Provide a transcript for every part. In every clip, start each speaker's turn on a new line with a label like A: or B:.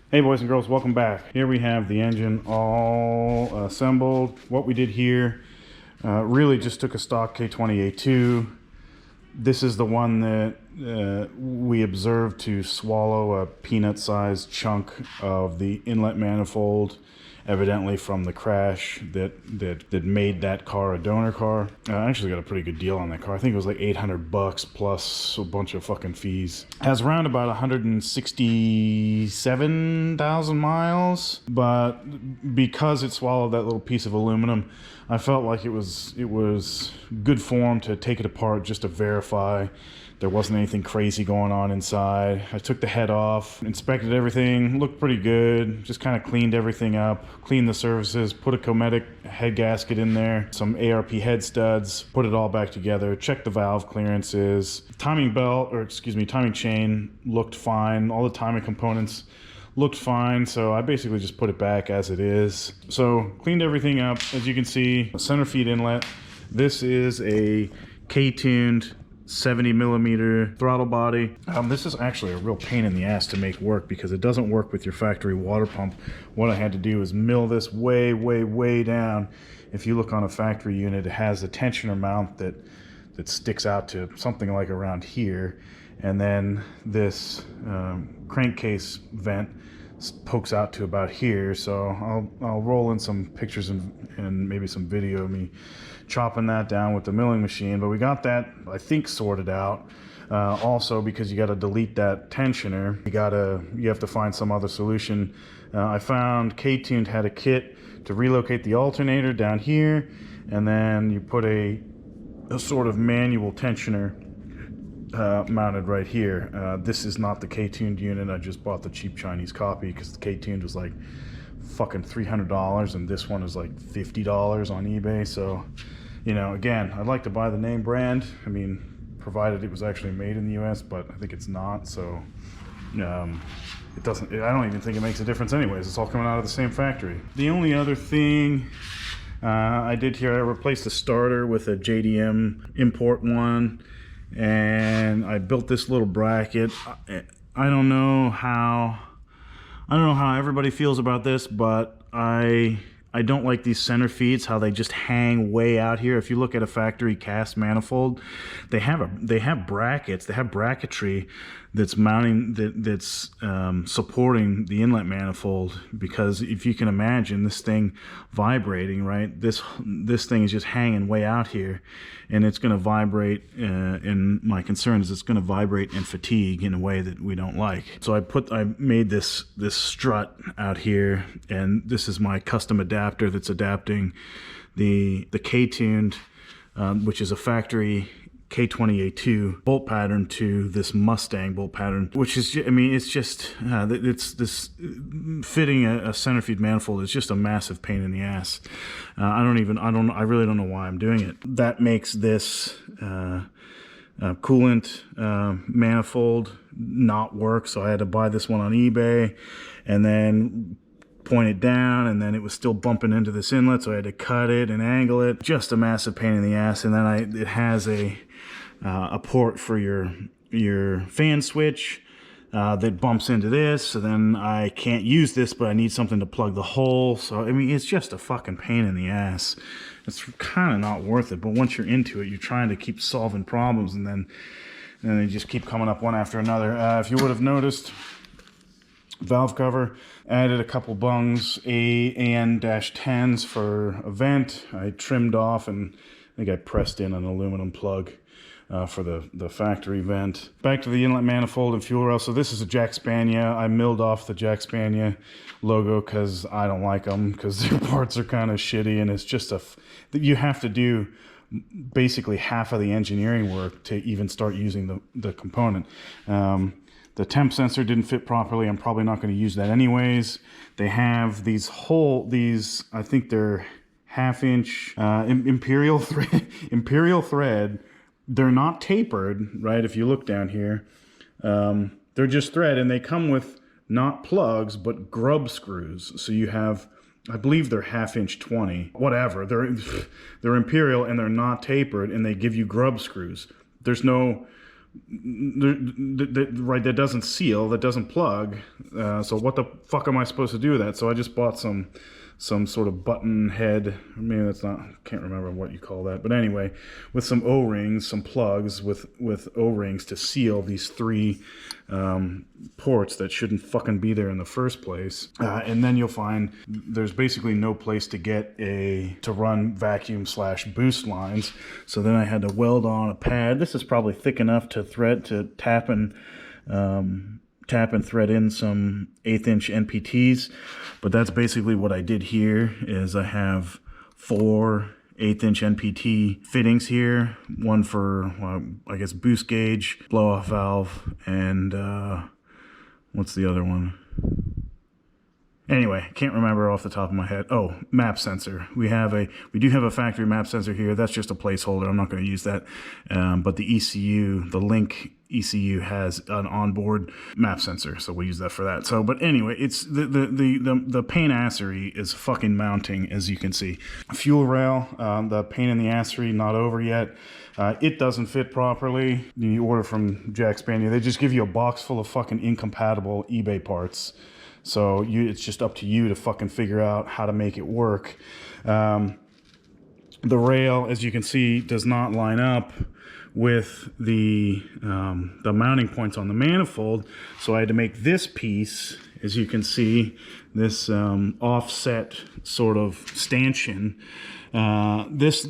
A: Hey boys and girls, welcome back. Here we have the engine all assembled. What we did here, really just took a stock K20A2. This is the one that we observed to swallow a peanut-sized chunk of the inlet manifold, evidently from the crash that made that car a donor car. I actually got a pretty good deal on that car. I think it was like $800 plus a bunch of fucking fees. Has around about 167,000 miles, but because it swallowed that little piece of aluminum, I felt like it was good form to take it apart just to verify there wasn't anything crazy going on inside. I took the head off, inspected everything, looked pretty good, just kind of cleaned everything up, cleaned the surfaces, put a Cometic head gasket in there, some ARP head studs, put it all back together, checked the valve clearances. Timing belt, or excuse me, timing chain looked fine. All the timing components looked fine, so I basically just put it back as it is. So cleaned everything up. As you can see, a center feed inlet. This is a K-tuned 70 millimeter throttle body. This is actually a real pain in the ass to make work because it doesn't work with your factory water pump. What I had to do is mill this way down. If you look on a factory unit, it has a tensioner mount that sticks out to something like around here, and then this crankcase vent pokes out to about here. So I'll roll in some pictures and maybe some video of me chopping that down with the milling machine. But we got that, I think, sorted out. Also, because you got to delete that tensioner, you have to find some other solution. I found K-Tuned had a kit to relocate the alternator down here, and then you put a sort of manual tensioner mounted right here. This is not the K-Tuned unit. I just bought the cheap Chinese copy because the K-Tuned was like fucking $300 and this one is like $50 on eBay. So, you know, again, I'd like to buy the name brand. I mean, provided it was actually made in the US, but I think it's not. So it doesn't, I don't even think it makes a difference anyways. It's all coming out of the same factory. The only other thing I did here, I replaced the starter with a JDM import one, and I built this little bracket. I don't know how everybody feels about this, but I don't like these center feeds, how they just hang way out here. If you look at a factory cast manifold, they have brackets, they have bracketry that's mounting, that's supporting the inlet manifold, because if you can imagine this thing vibrating, right? This thing is just hanging way out here, and it's going to vibrate, and my concern is it's going to vibrate and fatigue in a way that we don't like. So I made this strut out here, and this is my custom adapter that's adapting the K-Tuned, which is a factory K20A2 bolt pattern to this Mustang bolt pattern, which is, I mean, it's just, it's this fitting a center feed manifold is just a massive pain in the ass. I really don't know why I'm doing it. That makes this coolant manifold not work. So I had to buy this one on eBay and then point it down, and then it was still bumping into this inlet, so I had to cut it and angle it. Just a massive pain in the ass. And then it has a port for your fan switch that bumps into this, so then I can't use this, but I need something to plug the hole. So I mean, it's just a fucking pain in the ass. It's kind of not worth it, but once you're into it, you're trying to keep solving problems, and then they just keep coming up one after another. If you would have noticed, valve cover, added a couple bungs, AN-10s for a vent. I trimmed off, and I think I pressed in an aluminum plug for the factory vent. Back to the inlet manifold and fuel rail. So this is a Jack Spania. I milled off the Jack Spania logo because I don't like them, because their parts are kind of shitty, and it's just you have to do basically half of the engineering work to even start using the component. The temp sensor didn't fit properly. I'm probably not going to use that anyways. They have these I think they're half-inch imperial thread. They're not tapered, right? If you look down here, they're just thread, and they come with not plugs, but grub screws. So you have, I believe they're half-inch 20, whatever. They're imperial, and they're not tapered, and they give you grub screws. There's no right, that doesn't seal, that doesn't plug. So what the fuck am I supposed to do with that? So I just bought some sort of button head. Maybe that's not, can't remember what you call that. But anyway, with some O-rings, some plugs with O-rings to seal these 3 ports that shouldn't fucking be there in the first place. And then you'll find there's basically no place to to run vacuum / boost lines. So then I had to weld on a pad. This is probably thick enough to tap and thread in some 1/8" NPTs, but that's basically what I did here. Is I have 4 1/8" NPT fittings here, one for I guess boost gauge, blow off valve, and what's the other one? Anyway, can't remember off the top of my head. Oh, map sensor. We do have a factory map sensor here. That's just a placeholder. I'm not going to use that. But the ECU, the Link ECU, has an onboard map sensor, so we'll use that for that. So, but anyway, it's the pain-assery is fucking mounting, as you can see. Fuel rail, the pain in the assery, not over yet. It doesn't fit properly. You order from Jack Spanier, they just give you a box full of fucking incompatible eBay parts. So it's just up to you to fucking figure out how to make it work. The rail, as you can see, does not line up with the mounting points on the manifold. So I had to make this piece, as you can see, this offset sort of stanchion. This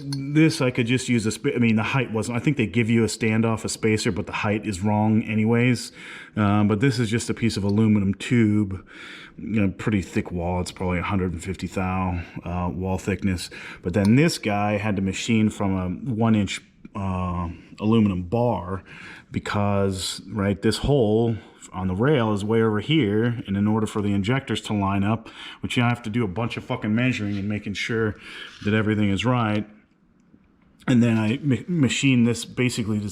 A: I could just use the height wasn't, I think they give you a standoff, a spacer, but the height is wrong anyways. But this is just a piece of aluminum tube, pretty thick wall. It's probably 150 thou wall thickness. But then this guy had to machine from a 1-inch aluminum bar, because this hole on the rail is way over here, and in order for the injectors to line up, which you have to do a bunch of fucking measuring and making sure that everything is right, and then I machined this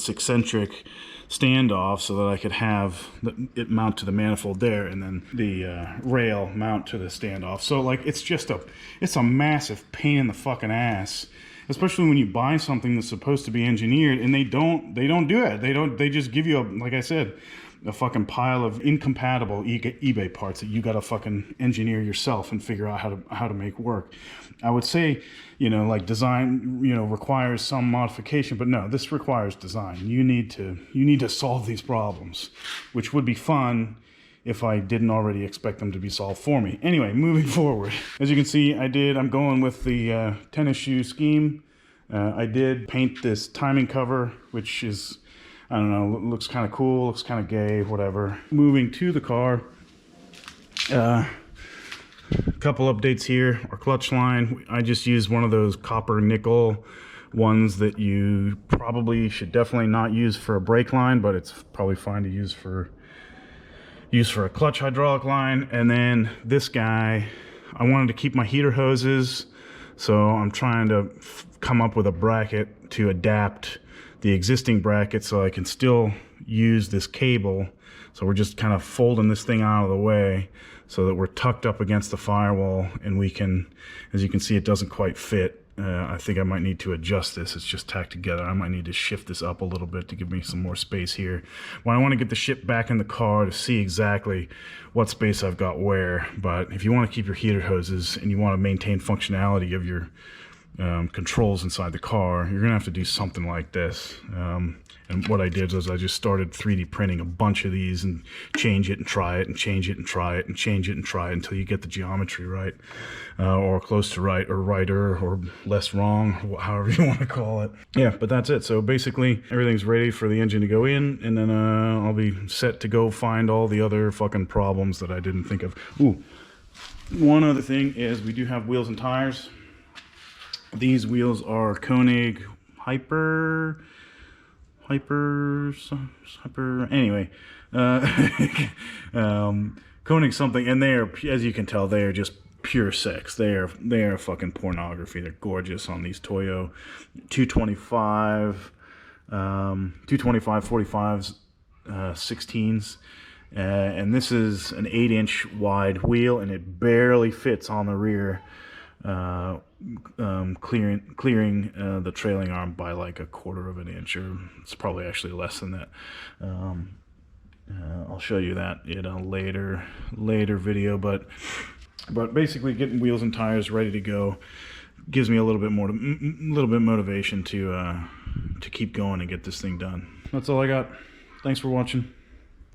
A: eccentric standoff so that I could have it mount to the manifold there, and then the rail mount to the standoff. So it's a massive pain in the fucking ass, especially when you buy something that's supposed to be engineered and they don't do it. They just give you like I said, a fucking pile of incompatible eBay parts that you gotta fucking engineer yourself and figure out how to make work. I would say, design, requires some modification, but no, this requires design. You need to solve these problems, which would be fun if I didn't already expect them to be solved for me. Anyway, moving forward. As you can see, I'm going with the tennis shoe scheme. I did paint this timing cover, which is, I don't know, looks kind of cool, looks kind of gay, whatever. Moving to the car, a couple updates here. Our clutch line, I just used one of those copper nickel ones that you probably should definitely not use for a brake line, but it's probably fine to use for a clutch hydraulic line. And then this guy, I wanted to keep my heater hoses, so I'm trying to come up with a bracket to adapt the existing bracket so I can still use this cable. So we're just kind of folding this thing out of the way so that we're tucked up against the firewall, and we can, as you can see, it doesn't quite fit. I think I might need to adjust this. It's just tacked together. I might need to shift this up a little bit to give me some more space here. Well, I want to get the ship back in the car to see exactly what space I've got where. But if you want to keep your heater hoses and you want to maintain functionality of your controls inside the car, you're gonna have to do something like this. And what I did was I just started 3D printing a bunch of these and change it and try it and change it and try it and change it and try it until you get the geometry right, or close to right, or righter, or less wrong, however you want to call it. Yeah, but that's it. So basically everything's ready for the engine to go in, and then I'll be set to go find all the other fucking problems that I didn't think of. Ooh, one other thing is we do have wheels and tires. These wheels are Koenig Hyper, anyway, Koenig something, and they are, as you can tell, they are just pure sex. They are fucking pornography. They're gorgeous on these Toyo 225, 45s, 16s. And this is an 8-inch wide wheel, and it barely fits on the rear clearing the trailing arm by like 1/4 of an inch, or it's probably actually less than that. I'll show you that in a later video, but basically getting wheels and tires ready to go gives me a little bit motivation to keep going and get this thing done. That's all I got. Thanks for watching.